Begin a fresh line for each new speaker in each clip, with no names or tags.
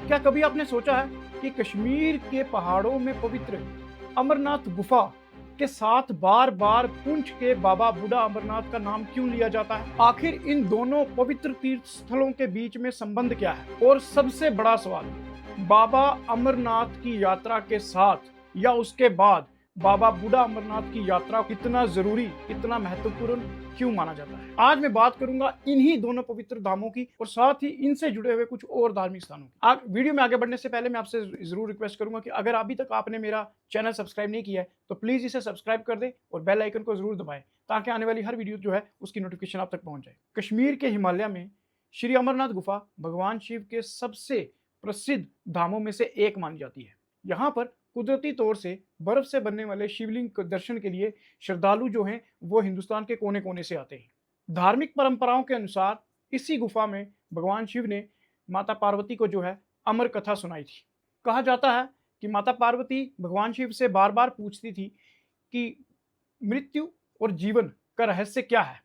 क्या कभी आपने सोचा है कि कश्मीर के पहाड़ों में पवित्र अमरनाथ गुफा के साथ बार बार पुंछ के बाबा बूढ़ा अमरनाथ का नाम क्यों लिया जाता है? आखिर इन दोनों पवित्र तीर्थ स्थलों के बीच में संबंध क्या है? और सबसे बड़ा सवाल, बाबा अमरनाथ की यात्रा के साथ या उसके बाद बाबा बूढ़ा अमरनाथ की यात्रा कितना जरूरी, कितना महत्वपूर्ण क्यों माना जाता है? आज मैं बात करूंगा इन्हीं दोनों पवित्र धामों की और साथ ही इनसे जुड़े हुए कुछ और धार्मिक स्थानों की। वीडियो में आगे बढ़ने से पहले मैं आपसे जरूर रिक्वेस्ट करूंगा कि अगर अभी तक आपने मेरा चैनल सब्सक्राइब नहीं किया है तो प्लीज इसे सब्सक्राइब कर दे और बेल आइकन को जरूर दबाएं ताकि आने वाली हर वीडियो जो है उसकी नोटिफिकेशन आप तक पहुंच जाए। कश्मीर के हिमालय में श्री अमरनाथ गुफा भगवान शिव के सबसे प्रसिद्ध धामों में से एक मानी जाती है। यहाँ पर कुदरती तौर से बर्फ से बनने वाले शिवलिंग के दर्शन के लिए श्रद्धालु जो हैं वो हिंदुस्तान के कोने कोने से आते हैं। धार्मिक परंपराओं के अनुसार इसी गुफा में भगवान शिव ने माता पार्वती को जो है अमर कथा सुनाई थी। कहा जाता है कि माता पार्वती भगवान शिव से बार बार पूछती थी कि मृत्यु और जीवन का रहस्य क्या है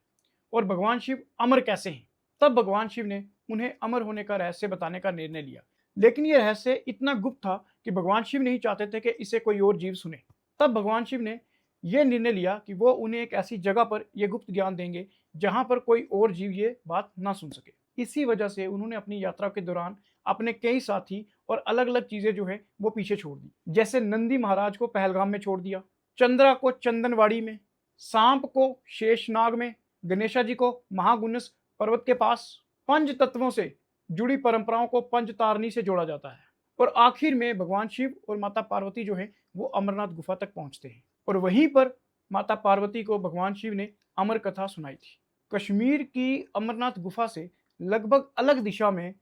और भगवान शिव अमर कैसे हैं। तब भगवान शिव ने उन्हें अमर होने का रहस्य बताने का निर्णय लिया, लेकिन यह रहस्य इतना गुप्त था कि भगवान शिव नहीं चाहते थे कि इसे कोई और जीव सुने। तब भगवान शिव ने यह निर्णय लिया कि वो उन्हें एक ऐसी जगह पर यह गुप्त ज्ञान देंगे जहां पर कोई और जीव ये बात ना सुन सके। इसी वजह से उन्होंने अपनी यात्रा के दौरान अपने कई साथी और अलग अलग चीजें जो है वो पीछे छोड़ दी। जैसे नंदी महाराज को पहलगाम में छोड़ दिया, चंद्रा को चंदनवाड़ी में, सांप को शेषनाग में, गणेशा जी को महागुनस पर्वत के पास। पंच तत्वों से जुड़ी परंपराओं को पंचतारणी से जोड़ा जाता है और आखिर में भगवान शिव और माता पार्वती जो है वो अमरनाथ गुफा तक पहुंचते हैं और वहीं पर माता पार्वती को भगवान शिव ने अमर कथा सुनाई थी। कश्मीर की अमरनाथ गुफा से लगभग अलग दिशा में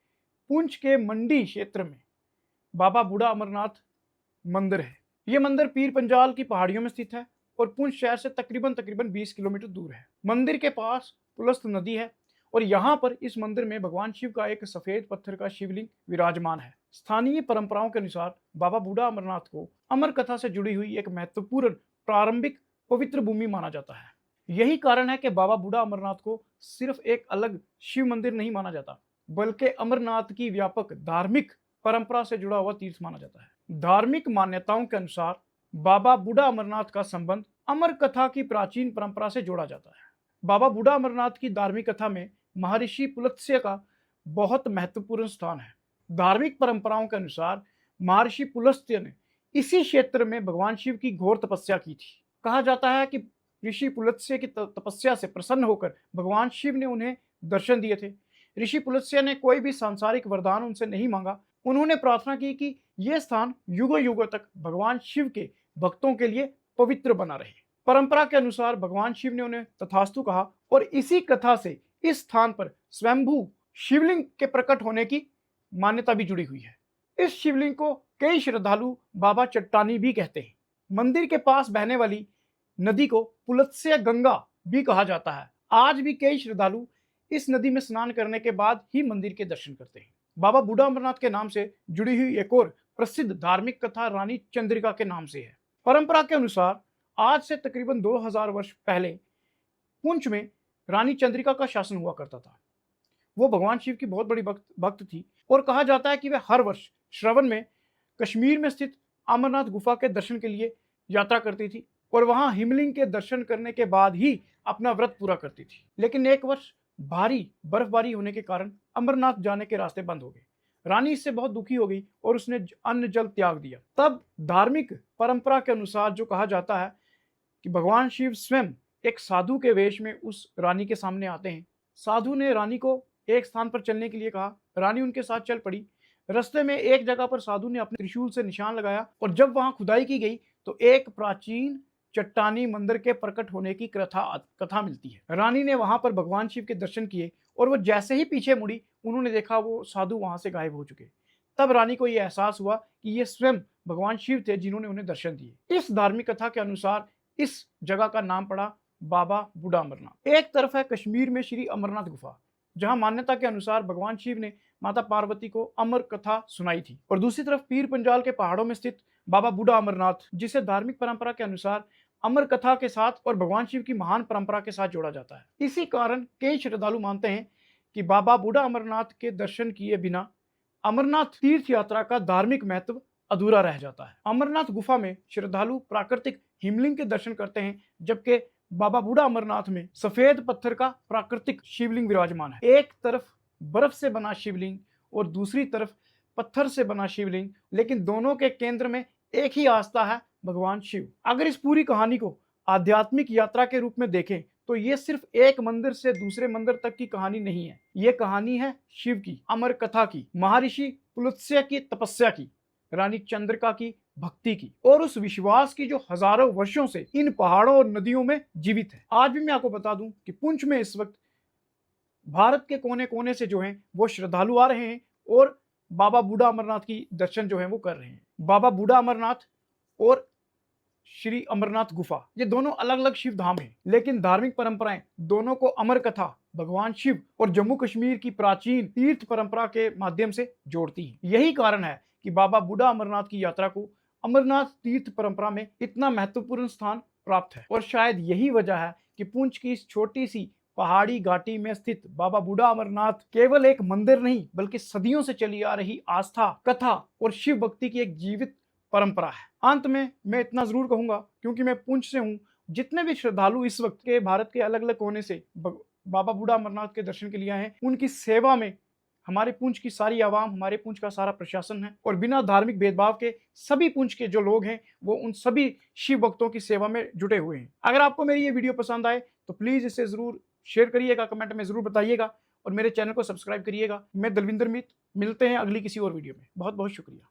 पुंछ के मंडी क्षेत्र में बाबा बूढ़ा अमरनाथ मंदिर है। ये मंदिर पीर पंजाल की पहाड़ियों में स्थित है और पुंछ शहर से तकरीबन 20 किलोमीटर दूर है। मंदिर के पास पुलस्त नदी है और यहाँ पर इस मंदिर में भगवान शिव का एक सफेद पत्थर का शिवलिंग विराजमान है। स्थानीय परंपराओं के अनुसार बाबा बूढ़ा अमरनाथ को अमर कथा से जुड़ी हुई एक महत्वपूर्ण प्रारंभिक पवित्र भूमि माना जाता है। यही कारण है कि बाबा बूढ़ा अमरनाथ को सिर्फ एक अलग शिव मंदिर नहीं माना जाता, बल्कि अमरनाथ की व्यापक धार्मिक परंपरा से जुड़ा हुआ तीर्थ माना जाता है। धार्मिक मान्यताओं के अनुसार बाबा बूढ़ा अमरनाथ का संबंध अमर कथा की प्राचीन परंपरा से जोड़ा जाता है। बाबा बूढ़ा अमरनाथ की धार्मिक कथा में महर्षि पुलत्स्य का बहुत महत्वपूर्ण स्थान है। धार्मिक परंपराओं के अनुसार महर्षि पुलत्स्य ने इसी क्षेत्र में भगवान शिव की घोर तपस्या की थी। कहा जाता है कि ऋषि पुलत्स्य की तपस्या से प्रसन्न होकर भगवान शिव ने उन्हें दर्शन दिए थे। ऋषि पुलत्स्य ने कोई भी सांसारिक वरदान उनसे नहीं मांगा। उन्होंने प्रार्थना की कि यह स्थान युगों युगों तक भगवान शिव के भक्तों के लिए पवित्र बना रहे। परंपरा के अनुसार भगवान शिव ने उन्हें तथास्तु कहा और इसी कथा से इस स्थान पर स्वयंभू शिवलिंग के प्रकट होने की मान्यता भी जुड़ी हुई है। इस शिवलिंग को कई श्रद्धालु बाबा चट्टानी भी कहते हैं। मंदिर के पास बहने वाली नदी को पुलत्स्य गंगा भी कहा जाता है। आज भी कई श्रद्धालु इस नदी में स्नान करने के बाद ही मंदिर के दर्शन करते हैं। बाबा बूढ़ा अमरनाथ के नाम से जुड़ी हुई एक और प्रसिद्ध धार्मिक कथा रानी चंद्रिका के नाम से है। परंपरा के अनुसार आज से तकरीबन 2000 वर्ष पहले पुंछ में रानी चंद्रिका का शासन हुआ करता था। वो भगवान शिव की बहुत बड़ी भक्त थी और कहा जाता है कि वे हर वर्ष श्रवण में कश्मीर में स्थित अमरनाथ गुफा के दर्शन के लिए यात्रा करती थी और वहां हिमलिंग के दर्शन करने के बाद ही अपना व्रत पूरा करती थी। लेकिन एक वर्ष भारी बर्फबारी होने के कारण अमरनाथ जाने के रास्ते बंद हो गए। रानी इससे बहुत दुखी हो गई और उसने अन्न जल त्याग दिया। तब धार्मिक परंपरा के अनुसार जो कहा जाता है कि भगवान शिव स्वयं एक साधु के वेश में उस रानी के सामने आते हैं। साधु ने रानी को एक स्थान पर चलने के लिए कहा। रानी उनके साथ चल पड़ी। रास्ते में एक जगह पर साधु ने अपने त्रिशूल से निशान लगाया और जब वहां खुदाई की गई तो एक प्राचीन चट्टानी मंदिर के प्रकट होने की कथा मिलती है। रानी ने वहां पर भगवान शिव के दर्शन किए और वो जैसे ही पीछे मुड़ी उन्होंने देखा वो साधु वहां से गायब हो चुके। तब रानी को यह एहसास हुआ कि ये स्वयं भगवान शिव थे जिन्होंने उन्हें दर्शन दिए। इस धार्मिक कथा के अनुसार इस जगह का नाम पड़ा बाबा बूढ़ा अमरनाथ। एक तरफ है कश्मीर में श्री अमरनाथ गुफा, जहां मान्यता के अनुसार भगवान शिव ने माता पार्वती को अमर कथा सुनाई थी, और दूसरी तरफ पीर पंजाल के पहाड़ों में स्थित बाबा बूढ़ा अमरनाथ, जिसे धार्मिक परंपरा के अनुसार अमर कथा के साथ और भगवान शिव की महान परंपरा के साथ जोड़ा जाता है। इसी कारण कई श्रद्धालु मानते हैं कि बाबा बूढ़ा अमरनाथ के दर्शन किए बिना अमरनाथ तीर्थ यात्रा का धार्मिक महत्व अधूरा रह जाता है। अमरनाथ गुफा में श्रद्धालु प्राकृतिक हिमलिंग के दर्शन करते हैं, जबकि बाबा बूढ़ा अमरनाथ में सफेद पत्थर का प्राकृतिक शिवलिंग विराजमान है। एक तरफ बर्फ से बना शिवलिंग और दूसरी तरफ पत्थर से बना शिवलिंग, लेकिन दोनों के केंद्र में एक ही आस्था है, भगवान शिव। अगर इस पूरी कहानी को आध्यात्मिक यात्रा के रूप में देखें तो ये सिर्फ एक मंदिर से दूसरे मंदिर तक की कहानी नहीं है। ये कहानी है शिव की, अमर कथा की, महर्षि पुलत्स्य की तपस्या की, रानी चंद्रिका की भक्ति की, और उस विश्वास की जो हजारों वर्षों से इन पहाड़ों और नदियों में जीवित है। आज भी मैं आपको बता दूं कि पुंछ में इस वक्त भारत के कोने कोने से जो हैं वो श्रद्धालु आ रहे हैं और बाबा बूढ़ा अमरनाथ की दर्शन जो है वो कर रहे हैं। बाबा बूढ़ा अमरनाथ और श्री अमरनाथ गुफा, ये दोनों अलग अलग शिव धाम हैं, लेकिन धार्मिक परंपराएं दोनों को अमर कथा, भगवान शिव और जम्मू कश्मीर की प्राचीन तीर्थ परंपरा के माध्यम से जोड़ती हैं। यही कारण है कि बाबा बूढ़ा अमरनाथ की यात्रा को अमरनाथ तीर्थ परंपरा में इतना महत्वपूर्ण स्थान प्राप्त है। और शायद यही वजह है कि पुंछ की इस छोटी सी पहाड़ी घाटी में स्थित बाबा बूढ़ा अमरनाथ केवल एक मंदिर नहीं, बल्कि सदियों से चली आ रही आस्था, कथा और शिव भक्ति की एक जीवित परंपरा है। अंत में मैं इतना जरूर कहूंगा, क्योंकि मैं पुंछ से हूं, जितने भी श्रद्धालु इस वक्त के भारत के अलग अलग कोने से बाबा बूढ़ा अमरनाथ के दर्शन के लिए आए हैं, उनकी सेवा में हमारे पुंछ की सारी आवाम, हमारे पुंछ का सारा प्रशासन है, और बिना धार्मिक भेदभाव के सभी पुंछ के जो लोग हैं वो उन सभी शिव भक्तों की सेवा में जुटे हुए हैं। अगर आपको मेरी ये वीडियो पसंद आए तो प्लीज इसे जरूर शेयर करिएगा, कमेंट में जरूर बताइएगा और मेरे चैनल को सब्सक्राइब करिएगा। मैं दलविंदर मित, मिलते हैं अगली किसी और वीडियो में। बहुत बहुत शुक्रिया।